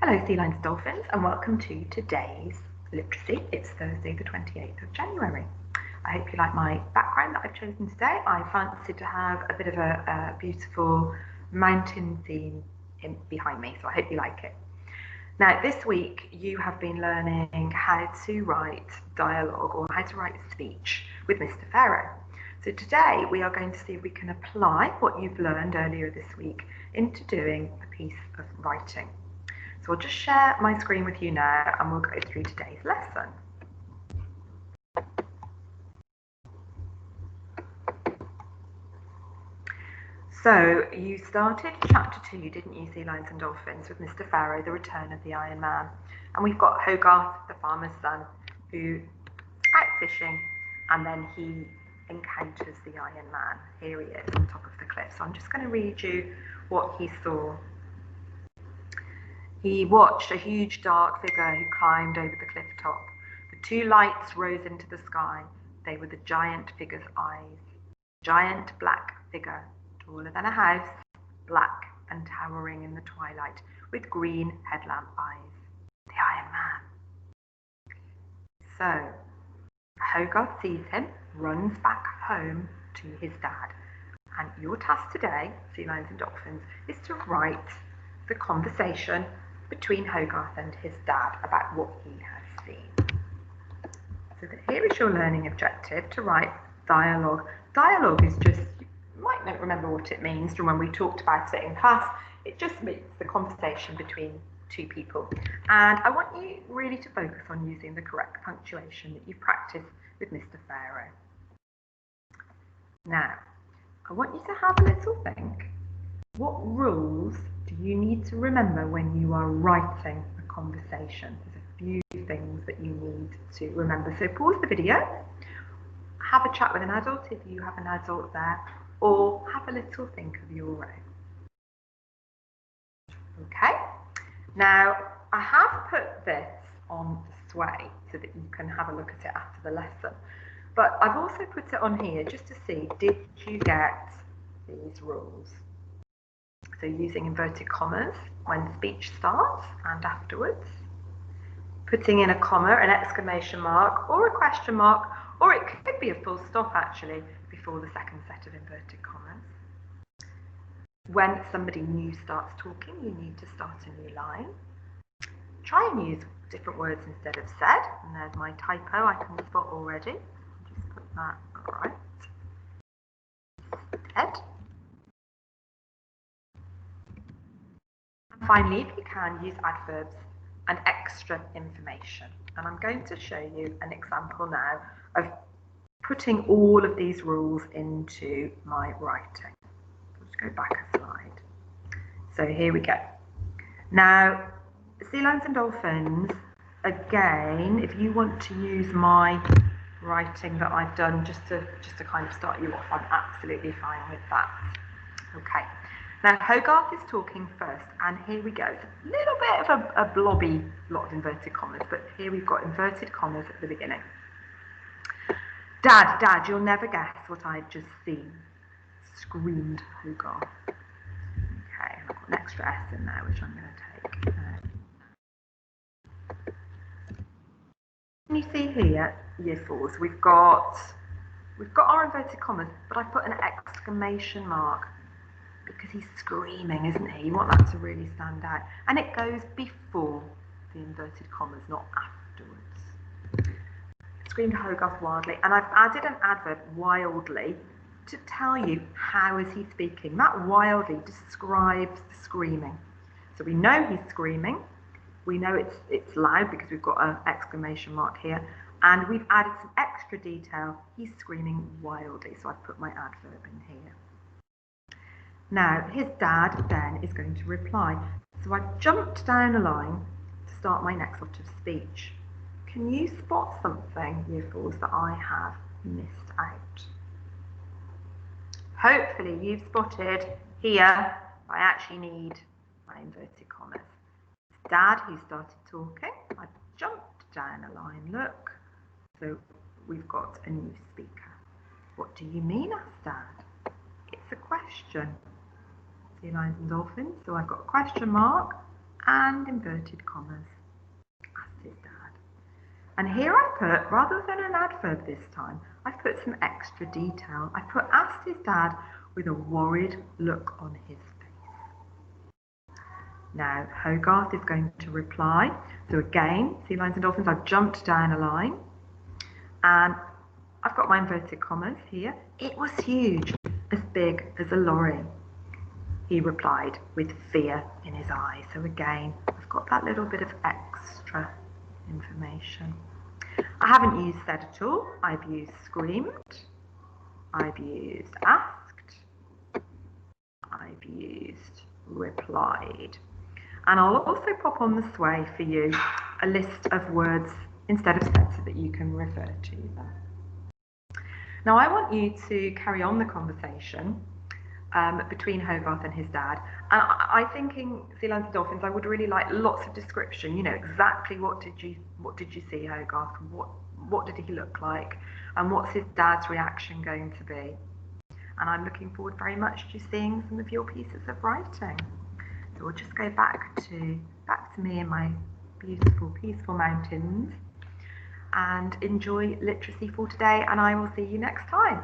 Hello sea lions and dolphins, and welcome to today's literacy. It's Thursday the 28th of January. I hope you like my background that I've chosen today. I fancied to have a bit of a beautiful mountain theme behind me, so I hope you like it. Now this week you have been learning how to write dialogue or how to write speech with Mr. Pharaoh. So today we are going to see if we can apply what you've learned earlier this week into doing a piece of writing. So I'll just share my screen with you now and we'll go through today's lesson. So you started chapter 2, didn't you, Sea Lions and Dolphins, with Mr. Pharaoh, the Return of the Iron Man. And we've got Hogarth, the farmer's son, who's out fishing, and then he encounters the Iron Man. Here he is on top of the cliff. So I'm just going to read you what he saw. He watched a huge dark figure who climbed over the cliff top. The two lights rose into the sky. They were the giant figure's eyes. Giant black figure, taller than a house, black and towering in the twilight, with green headlamp eyes. The Iron Man. So, Hogarth sees him, runs back home to his dad. And your task today, Sea Lions and Dolphins, is to write the conversation between Hogarth and his dad about what he has seen. So here is your learning objective, to write dialogue. Dialogue is just, you might not remember what it means from when we talked about it in class. It just means the conversation between two people. And I want you really to focus on using the correct punctuation that you've practiced with Mr. Pharaoh. Now, I want you to have a little think. What rules do you need to remember when you are writing a conversation? There's a few things that you need to remember. So pause the video, have a chat with an adult if you have an adult there, or have a little think of your own. Okay, now I have put this on the sway so that you can have a look at it after the lesson. But I've also put it on here just to see, did you get these rules? So using inverted commas when speech starts and afterwards, putting in a comma, an exclamation mark or a question mark, or it could be a full stop actually before the second set of inverted commas. When somebody new starts talking, you need to start a new line. Try and use different words instead of said, and there's my typo I can spot already. Just put that right. Said. Finally, if you can, use adverbs and extra information. And I'm going to show you an example now of putting all of these rules into my writing. Let's go back a slide. So here we go. Now, Sea Lions and Dolphins, again, if you want to use my writing that I've done just to kind of start you off, I'm absolutely fine with that. Okay. Now, Hogarth is talking first, and here we go. It's a little bit of a blobby lot of inverted commas, but here we've got inverted commas at the beginning. Dad, you'll never guess what I've just seen, screamed Hogarth. Okay, I've got an extra S in there, which I'm going to take. Can you see here, year fours, we've got our inverted commas, but I put an exclamation mark, because he's screaming, isn't he? You want that to really stand out. And it goes before the inverted commas, not afterwards. Screamed Hogarth wildly. And I've added an adverb, wildly, to tell you how is he speaking. That wildly describes the screaming. So we know he's screaming. We know it's loud because we've got an exclamation mark here. And we've added some extra detail. He's screaming wildly. So I've put my adverb in here. Now, his dad then is going to reply. So I've jumped down a line to start my next lot of speech. Can you spot something, year fours, that I have missed out? Hopefully you've spotted here, I actually need my inverted commas. It's Dad who started talking. I've jumped down a line, look. So we've got a new speaker. What do you mean, asked Dad? It's a question. Sea Lions and Dolphins. So I've got a question mark and inverted commas, asked his dad. And here I've put, rather than an adverb this time, I've put some extra detail. I put asked his dad with a worried look on his face. Now Hogarth is going to reply. So again, Sea Lions and Dolphins, I've jumped down a line and I've got my inverted commas here. It was huge, as big as a lorry, he replied with fear in his eyes. So again, I've got that little bit of extra information. I haven't used said at all. I've used screamed. I've used asked. I've used replied. And I'll also pop on the sway for you a list of words instead of said so that you can refer to them. Now I want you to carry on the conversation between Hogarth and his dad. And I think in Sea Lions and Dolphins, I would really like lots of description. You know, exactly what did you see, Hogarth? What did he look like? And what's his dad's reaction going to be? And I'm looking forward very much to seeing some of your pieces of writing. So we'll just go back to me and my beautiful, peaceful mountains and enjoy literacy for today. And I will see you next time.